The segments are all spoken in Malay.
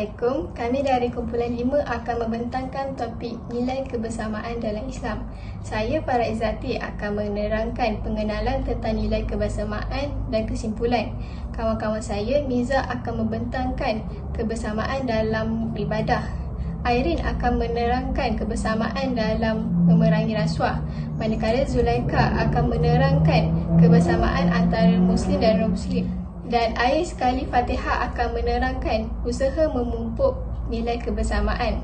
Assalamualaikum. Kami dari kumpulan 5 akan membentangkan topik nilai kebersamaan dalam Islam. Saya, Farah Izzati, akan menerangkan pengenalan tentang nilai kebersamaan dan kesimpulan. Kawan-kawan saya, Miza, akan membentangkan kebersamaan dalam ibadah. Airin akan menerangkan kebersamaan dalam memerangi rasuah. Manakala Zulaika akan menerangkan kebersamaan antara Muslim dan non-Muslim. Dan akhir sekali Fatihah akan menerangkan usaha memupuk nilai kebersamaan.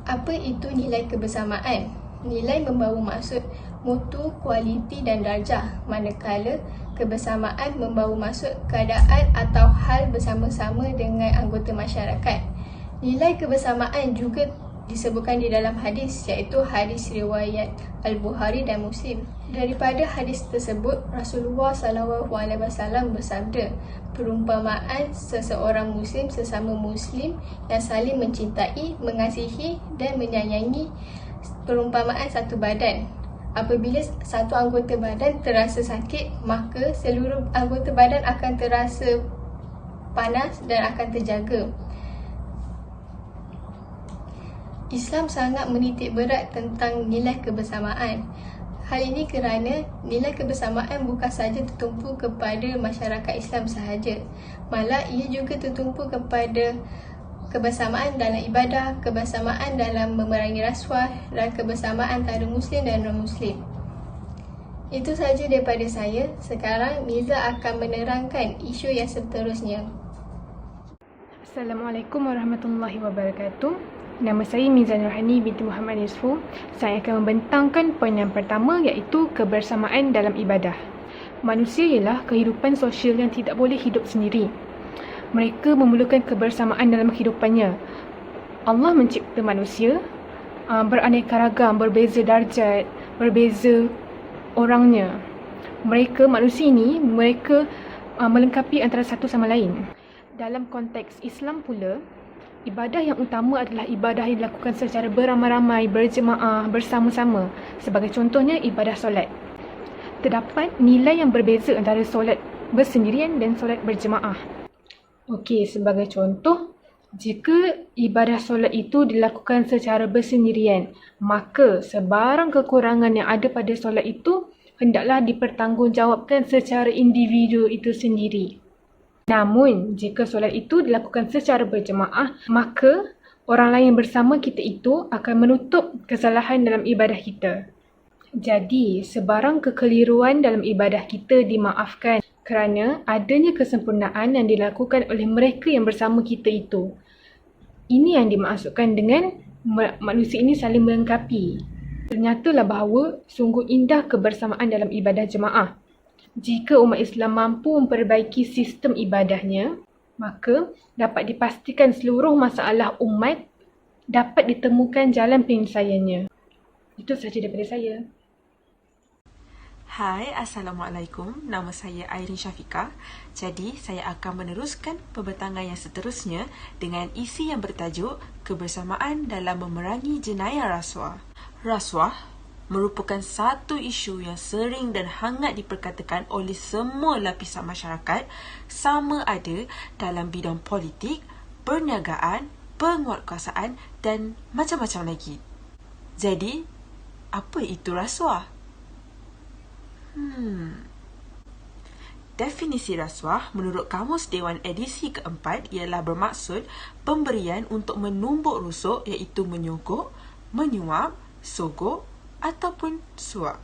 Apa itu nilai kebersamaan? Nilai membawa maksud mutu, kualiti dan darjah, manakala kebersamaan membawa maksud keadaan atau hal bersama-sama dengan anggota masyarakat. Nilai kebersamaan juga disebutkan di dalam hadis, iaitu hadis riwayat Al-Bukhari dan Muslim. Daripada hadis tersebut, Rasulullah SAW bersabda, perumpamaan seseorang Muslim sesama Muslim yang saling mencintai, mengasihi dan menyayangi perumpamaan satu badan. Apabila satu anggota badan terasa sakit, maka seluruh anggota badan akan terasa panas dan akan terjaga. Islam sangat menitik berat tentang nilai kebersamaan. Hal ini kerana nilai kebersamaan bukan sahaja tertumpu kepada masyarakat Islam sahaja, malah ia juga tertumpu kepada kebersamaan dalam ibadah, kebersamaan dalam memerangi rasuah dan kebersamaan antara Muslim dan non-Muslim. Itu sahaja daripada saya. Sekarang Miza akan menerangkan isu yang seterusnya. Assalamualaikum warahmatullahi wabarakatuh. Nama saya Miza Nurhani binti Muhammad Yusfu. Saya akan membentangkan poin yang pertama, iaitu kebersamaan dalam ibadah. Manusia ialah kehidupan sosial yang tidak boleh hidup sendiri. Mereka memerlukan kebersamaan dalam kehidupannya. Allah mencipta manusia beraneka ragam, berbeza darjat, berbeza orangnya. Manusia ini melengkapi antara satu sama lain. Dalam konteks Islam pula, ibadah yang utama adalah ibadah yang dilakukan secara beramai-ramai, berjemaah, bersama-sama. Sebagai contohnya, ibadah solat. Terdapat nilai yang berbeza antara solat bersendirian dan solat berjemaah. Okey, sebagai contoh, jika ibadah solat itu dilakukan secara bersendirian, maka sebarang kekurangan yang ada pada solat itu hendaklah dipertanggungjawabkan secara individu itu sendiri. Namun, jika solat itu dilakukan secara berjemaah, maka orang lain bersama kita itu akan menutup kesalahan dalam ibadah kita. Jadi, sebarang kekeliruan dalam ibadah kita dimaafkan kerana adanya kesempurnaan yang dilakukan oleh mereka yang bersama kita itu. Ini yang dimaksudkan dengan manusia ini saling melengkapi. Ternyatalah bahawa sungguh indah kebersamaan dalam ibadah jemaah. Jika umat Islam mampu memperbaiki sistem ibadahnya, maka dapat dipastikan seluruh masalah umat dapat ditemukan jalan penyelesaiannya. Itu sahaja daripada saya. Hai, Assalamualaikum. Nama saya Airin Syafiqah. Jadi, saya akan meneruskan pembentangan yang seterusnya dengan isi yang bertajuk Kebersamaan dalam Memerangi Jenayah Rasuah. Rasuah merupakan satu isu yang sering dan hangat diperkatakan oleh semua lapisan masyarakat, sama ada dalam bidang politik, perniagaan, penguatkuasaan dan macam-macam lagi. Jadi, apa itu rasuah? Definisi rasuah menurut Kamus Dewan edisi keempat ialah bermaksud pemberian untuk menumbuk rusuk, iaitu menyogok, menyuap, sogok ataupun suap.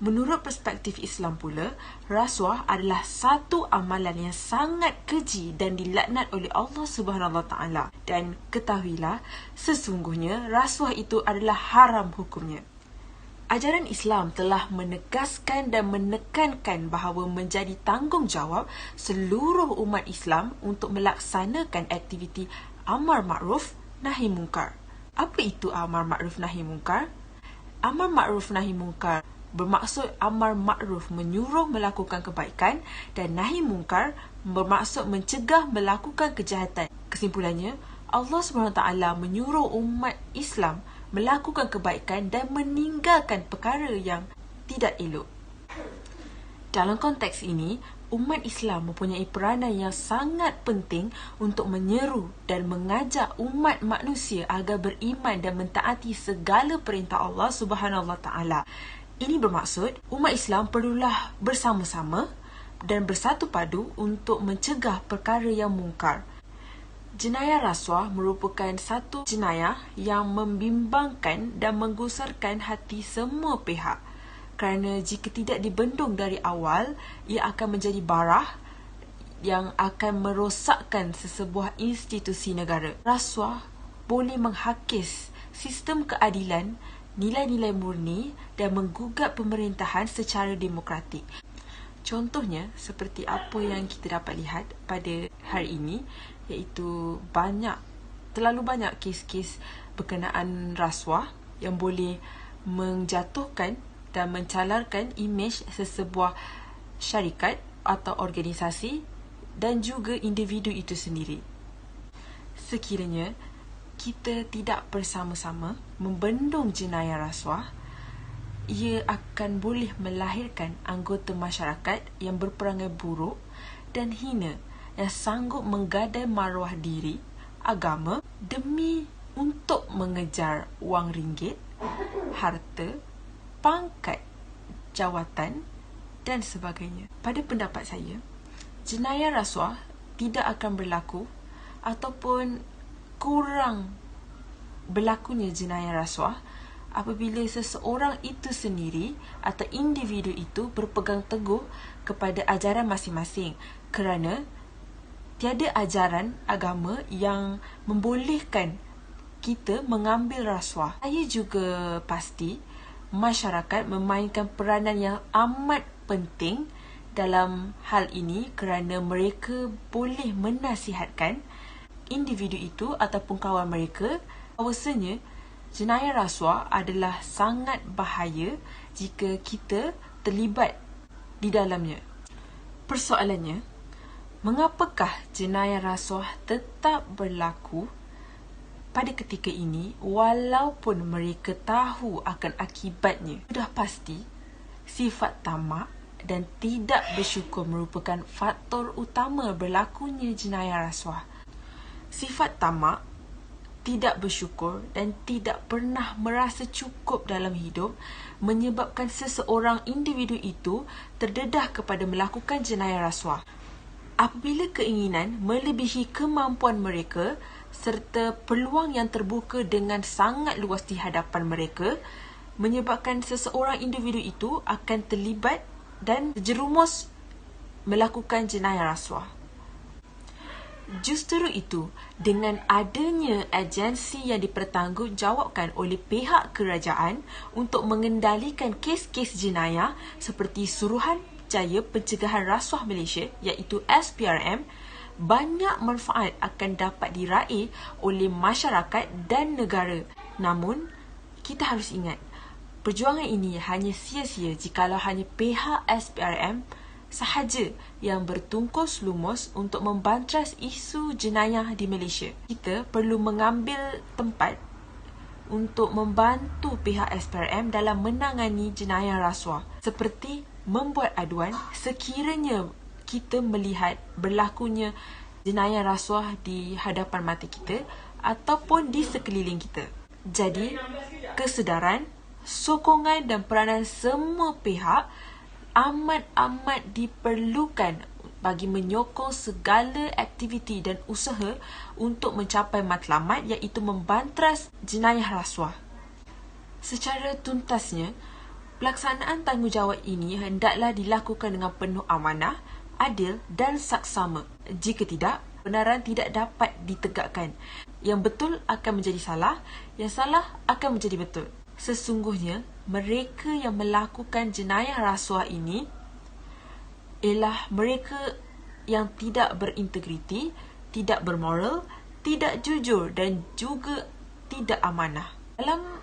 Menurut perspektif Islam pula, rasuah adalah satu amalan yang sangat keji dan dilaknat oleh Allah Subhanahu Wa Taala. Dan ketahuilah, sesungguhnya rasuah itu adalah haram hukumnya. Ajaran Islam telah menegaskan dan menekankan bahawa menjadi tanggungjawab seluruh umat Islam untuk melaksanakan aktiviti amar makruf nahi mungkar. Apa itu amar makruf nahi mungkar? Amar makruf nahi mungkar bermaksud amar makruf menyuruh melakukan kebaikan dan nahi mungkar bermaksud mencegah melakukan kejahatan. Kesimpulannya, Allah SWT menyuruh umat Islam melakukan kebaikan dan meninggalkan perkara yang tidak elok. Dalam konteks ini, umat Islam mempunyai peranan yang sangat penting untuk menyeru dan mengajak umat manusia agar beriman dan mentaati segala perintah Allah Subhanahu Wa Taala. Ini bermaksud umat Islam perlulah bersama-sama dan bersatu padu untuk mencegah perkara yang mungkar. Jenayah rasuah merupakan satu jenayah yang membimbangkan dan menggusarkan hati semua pihak. Kerana jika tidak dibendung dari awal, ia akan menjadi barah yang akan merosakkan sesebuah institusi negara. Rasuah boleh menghakis sistem keadilan, nilai-nilai murni dan menggugat pemerintahan secara demokratik. Contohnya, seperti apa yang kita dapat lihat pada hari ini, iaitu terlalu banyak kes-kes berkenaan rasuah yang boleh menjatuhkan dan mencalarkan imej sesebuah syarikat atau organisasi dan juga individu itu sendiri. Sekiranya kita tidak bersama-sama membendung jenayah rasuah, ia akan boleh melahirkan anggota masyarakat yang berperangai buruk dan hina yang sanggup menggadai maruah diri, agama demi untuk mengejar wang ringgit, harta, pangkat, jawatan dan sebagainya. Pada pendapat saya, jenayah rasuah tidak akan berlaku ataupun kurang berlakunya jenayah rasuah apabila seseorang itu sendiri atau individu itu berpegang teguh kepada ajaran masing-masing, kerana tiada ajaran agama yang membolehkan kita mengambil rasuah. Saya juga pasti masyarakat memainkan peranan yang amat penting dalam hal ini kerana mereka boleh menasihatkan individu itu ataupun kawan mereka bahawasanya jenayah rasuah adalah sangat bahaya jika kita terlibat di dalamnya. Persoalannya, mengapakah jenayah rasuah tetap berlaku pada ketika ini walaupun mereka tahu akan akibatnya? Sudah pasti, sifat tamak dan tidak bersyukur merupakan faktor utama berlakunya jenayah rasuah. Sifat tamak, tidak bersyukur dan tidak pernah merasa cukup dalam hidup menyebabkan seseorang individu itu terdedah kepada melakukan jenayah rasuah. Apabila keinginan melebihi kemampuan mereka serta peluang yang terbuka dengan sangat luas di hadapan mereka, menyebabkan seseorang individu itu akan terlibat dan terjerumus melakukan jenayah rasuah. Justru itu, dengan adanya agensi yang dipertanggungjawabkan oleh pihak kerajaan untuk mengendalikan kes-kes jenayah seperti Suruhanjaya Pencegahan Rasuah Malaysia iaitu SPRM, banyak manfaat akan dapat diraih oleh masyarakat dan negara. Namun, kita harus ingat, perjuangan ini hanya sia-sia jikalau hanya pihak SPRM sahaja yang bertungkus lumus untuk membantras isu jenayah di Malaysia. Kita perlu mengambil tempat untuk membantu pihak SPRM dalam menangani jenayah rasuah, seperti membuat aduan sekiranya kita melihat berlakunya jenayah rasuah di hadapan mata kita ataupun di sekeliling kita. Jadi, kesedaran, sokongan dan peranan semua pihak amat diperlukan bagi menyokong segala aktiviti dan usaha untuk mencapai matlamat iaitu membantras jenayah rasuah. Secara tuntasnya, pelaksanaan tanggungjawab ini hendaklah dilakukan dengan penuh amanah, adil dan saksama. Jika tidak, kebenaran tidak dapat ditegakkan. Yang betul akan menjadi salah, yang salah akan menjadi betul. Sesungguhnya, mereka yang melakukan jenayah rasuah ini ialah mereka yang tidak berintegriti, tidak bermoral, tidak jujur dan juga tidak amanah. Dalam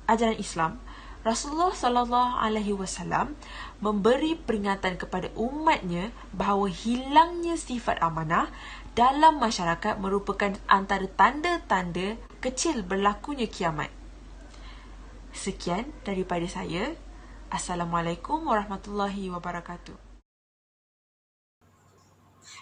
ajaran Islam, Rasulullah SAW memberi peringatan kepada umatnya bahawa hilangnya sifat amanah dalam masyarakat merupakan antara tanda-tanda kecil berlakunya kiamat. Sekian daripada saya. Assalamualaikum warahmatullahi wabarakatuh.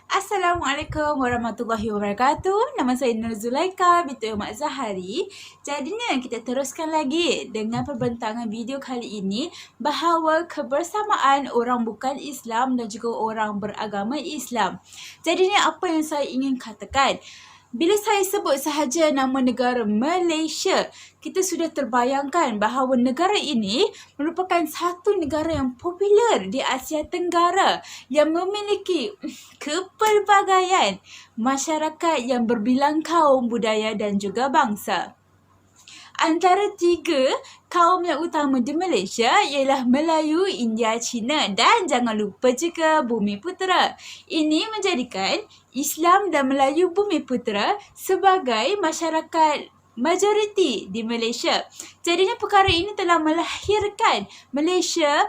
Assalamualaikum warahmatullahi wabarakatuh. Nama saya Nur Zulaika binti Mak Zahari. Jadinya kita teruskan lagi dengan perbincangan video kali ini bahawa kebersamaan orang bukan Islam dan juga orang beragama Islam. Jadinya apa yang saya ingin katakan, bila saya sebut sahaja nama negara Malaysia, kita sudah terbayangkan bahawa negara ini merupakan satu negara yang popular di Asia Tenggara yang memiliki kepelbagaian masyarakat yang berbilang kaum, budaya dan juga bangsa. Antara tiga kaum yang utama di Malaysia ialah Melayu, India, Cina dan jangan lupa juga Bumiputera. Ini menjadikan Islam dan Melayu Bumiputera sebagai masyarakat majoriti di Malaysia. Jadinya perkara ini telah melahirkan Malaysia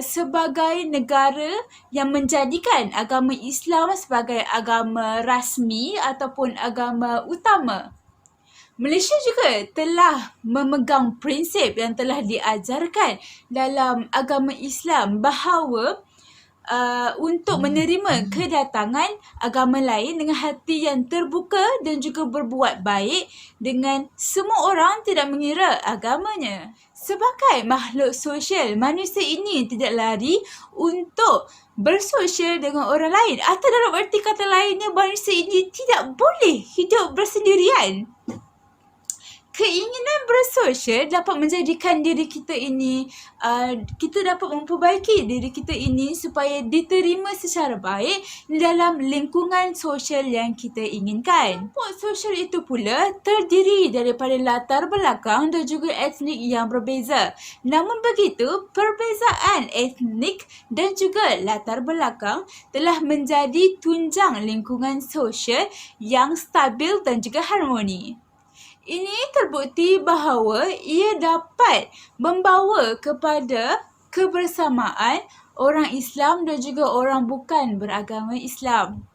sebagai negara yang menjadikan agama Islam sebagai agama rasmi ataupun agama utama. Malaysia juga telah memegang prinsip yang telah diajarkan dalam agama Islam bahawa untuk menerima kedatangan agama lain dengan hati yang terbuka dan juga berbuat baik dengan semua orang tidak mengira agamanya. Sebagai makhluk sosial, manusia ini tidak lari untuk bersosial dengan orang lain. Atau dalam erti kata lainnya, manusia ini tidak boleh hidup bersendirian. Keinginan bersosial dapat menjadikan diri kita ini, kita dapat memperbaiki diri kita ini supaya diterima secara baik dalam lingkungan sosial yang kita inginkan. Kelompok sosial itu pula terdiri daripada latar belakang dan juga etnik yang berbeza. Namun begitu, perbezaan etnik dan juga latar belakang telah menjadi tunjang lingkungan sosial yang stabil dan juga harmoni. Ini terbukti bahawa ia dapat membawa kepada kebersamaan orang Islam dan juga orang bukan beragama Islam.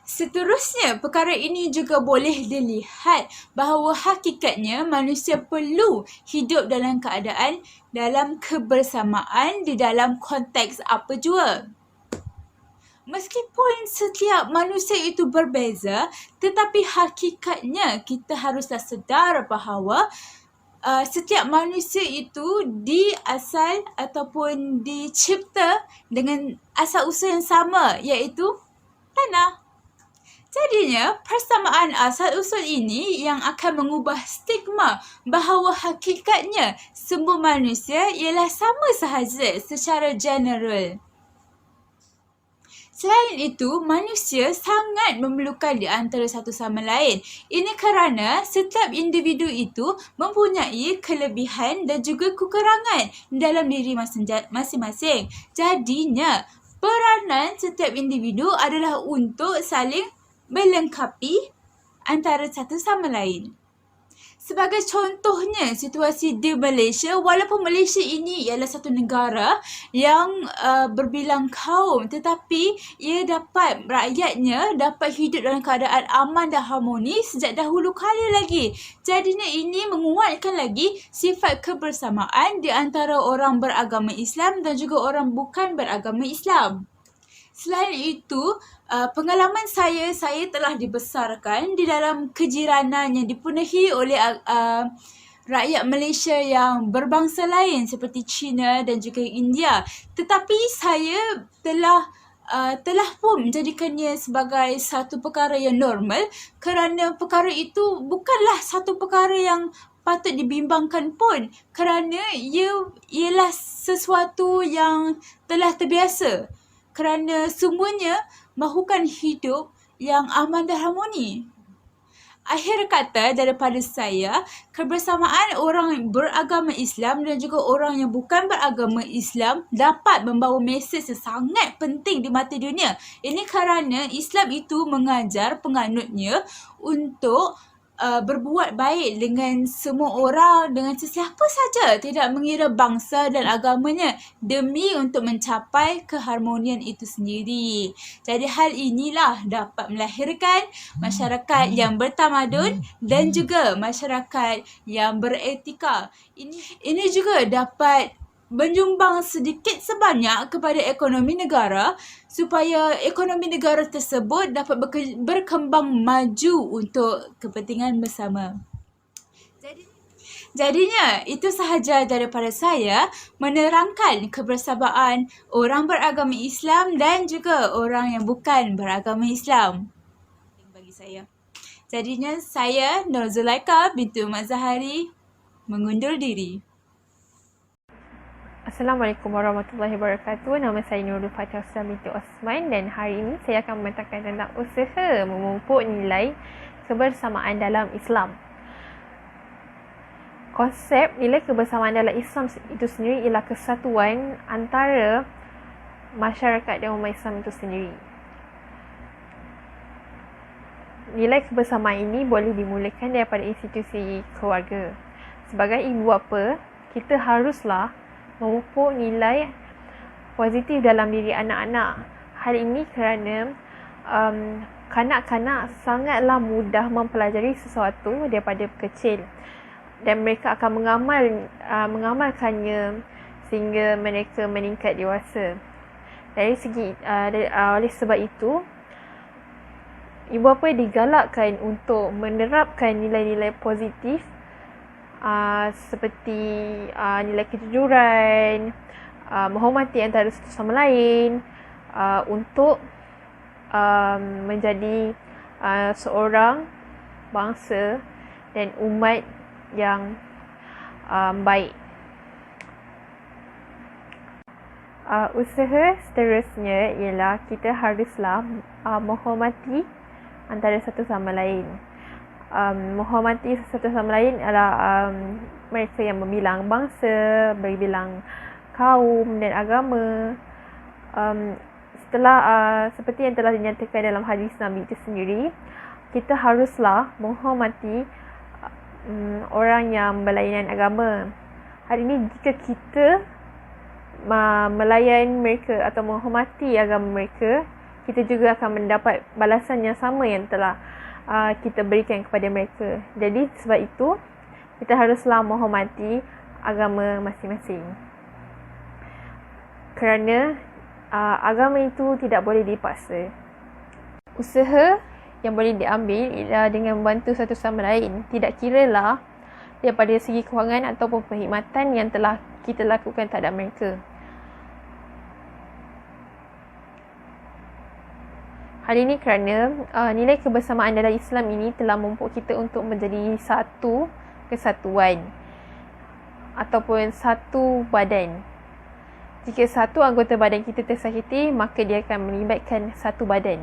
Seterusnya, perkara ini juga boleh dilihat bahawa hakikatnya manusia perlu hidup dalam keadaan dalam kebersamaan di dalam konteks apa jua. Meskipun setiap manusia itu berbeza, tetapi hakikatnya kita haruslah sedar bahawa setiap manusia itu diasal ataupun dicipta dengan asal-usul yang sama, iaitu tanah. Jadinya, persamaan asal-usul ini yang akan mengubah stigma bahawa hakikatnya semua manusia ialah sama sahaja secara general. Selain itu, manusia sangat memerlukan di antara satu sama lain. Ini kerana setiap individu itu mempunyai kelebihan dan juga kekurangan dalam diri masing-masing. Jadinya, peranan setiap individu adalah untuk saling melengkapi antara satu sama lain. Sebagai contohnya, situasi di Malaysia, walaupun Malaysia ini ialah satu negara yang berbilang kaum, tetapi rakyatnya dapat hidup dalam keadaan aman dan harmoni sejak dahulu kala lagi. Jadinya ini menguatkan lagi sifat kebersamaan di antara orang beragama Islam dan juga orang bukan beragama Islam. Selain itu, pengalaman saya telah dibesarkan di dalam kejiranan yang dipenuhi oleh rakyat Malaysia yang berbangsa lain seperti China dan juga India. Tetapi saya telah pun menjadikannya sebagai satu perkara yang normal kerana perkara itu bukanlah satu perkara yang patut dibimbangkan pun kerana ia ialah sesuatu yang telah terbiasa. Kerana semuanya mahukan hidup yang aman dan harmoni. Akhir kata daripada saya, kebersamaan orang beragama Islam dan juga orang yang bukan beragama Islam dapat membawa mesej yang sangat penting di mata dunia. Ini kerana Islam itu mengajar penganutnya untuk berbuat baik dengan semua orang, dengan sesiapa saja, tidak mengira bangsa dan agamanya, demi untuk mencapai keharmonian itu sendiri. Jadi hal inilah dapat melahirkan masyarakat yang bertamadun dan juga masyarakat yang beretika. Ini juga dapat menyumbang sedikit sebanyak kepada ekonomi negara supaya ekonomi negara tersebut dapat berkembang maju untuk kepentingan bersama. Jadinya, itu sahaja daripada saya menerangkan kebersamaan orang beragama Islam dan juga orang yang bukan beragama Islam bagi saya. Jadinya, saya Nur Zulaika binti Mak Zahari mengundur diri. Assalamualaikum warahmatullahi wabarakatuh. Nama saya Nurul Fatih Osman binti Osman dan hari ini saya akan membentangkan tentang usaha memupuk nilai kebersamaan dalam Islam. Konsep nilai kebersamaan dalam Islam itu sendiri ialah kesatuan antara masyarakat dan umat Islam itu sendiri. Nilai kebersamaan ini boleh dimulakan daripada institusi keluarga. Sebagai ibu bapa, kita haruslah memupuk nilai positif dalam diri anak-anak. Hal ini kerana kanak-kanak sangatlah mudah mempelajari sesuatu daripada kecil dan mereka akan mengamalkannya sehingga mereka meningkat dewasa. Oleh sebab itu, ibu bapa digalakkan untuk menerapkan nilai-nilai positif seperti nilai kejujuran, menghormati antara satu sama lain, untuk menjadi seorang bangsa dan umat yang baik. Usaha seterusnya ialah kita haruslah menghormati antara satu sama lain. Menghormati satu sama lain adalah mereka yang berbilang bangsa, berbilang kaum dan agama. Seperti yang telah dinyatakan dalam hadis Nabi itu sendiri, kita haruslah menghormati orang yang berlainan agama. Hari ini jika kita melayan mereka atau menghormati agama mereka, kita juga akan mendapat balasan yang sama yang telah kita berikan kepada mereka. Jadi sebab itu kita haruslah menghormati agama masing-masing. Kerana agama itu tidak boleh dipaksa. Usaha yang boleh diambil ialah dengan membantu satu sama lain. Tidak kiralah daripada segi kewangan ataupun perkhidmatan yang telah kita lakukan terhadap mereka. Hal ini kerana nilai kebersamaan dalam Islam ini telah memupuk kita untuk menjadi satu kesatuan ataupun satu badan. Jika satu anggota badan kita tersakiti, maka dia akan melibatkan satu badan.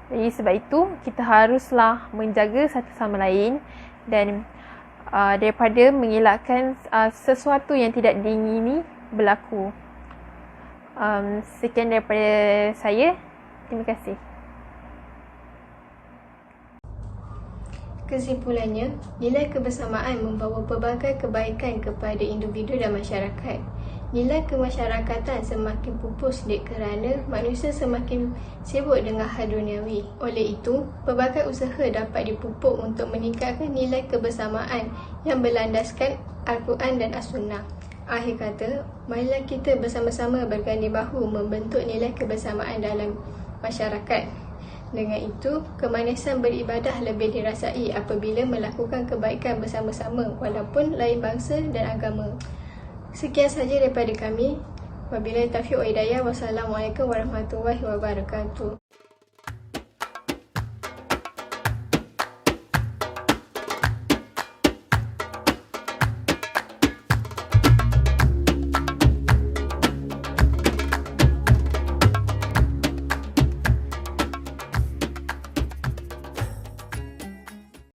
Jadi sebab itu, kita haruslah menjaga satu sama lain dan daripada mengelakkan sesuatu yang tidak diingini berlaku. Sekian daripada saya. Terima kasih. Kesimpulannya, nilai kebersamaan membawa pelbagai kebaikan kepada individu dan masyarakat. Nilai kemasyarakatan semakin pupus kerana manusia semakin sibuk dengan hal duniawi. Oleh itu, pelbagai usaha dapat dipupuk untuk meningkatkan nilai kebersamaan yang berlandaskan Al-Quran dan As-Sunnah. Akhir kata, marilah kita bersama-sama berganding bahu membentuk nilai kebersamaan dalam masyarakat. Dengan itu, kemanisan beribadah lebih dirasai apabila melakukan kebaikan bersama-sama walaupun lain bangsa dan agama. Sekian sahaja daripada kami. Wabillahi taufiq wa hidayah. Wassalamualaikum warahmatullahi wabarakatuh.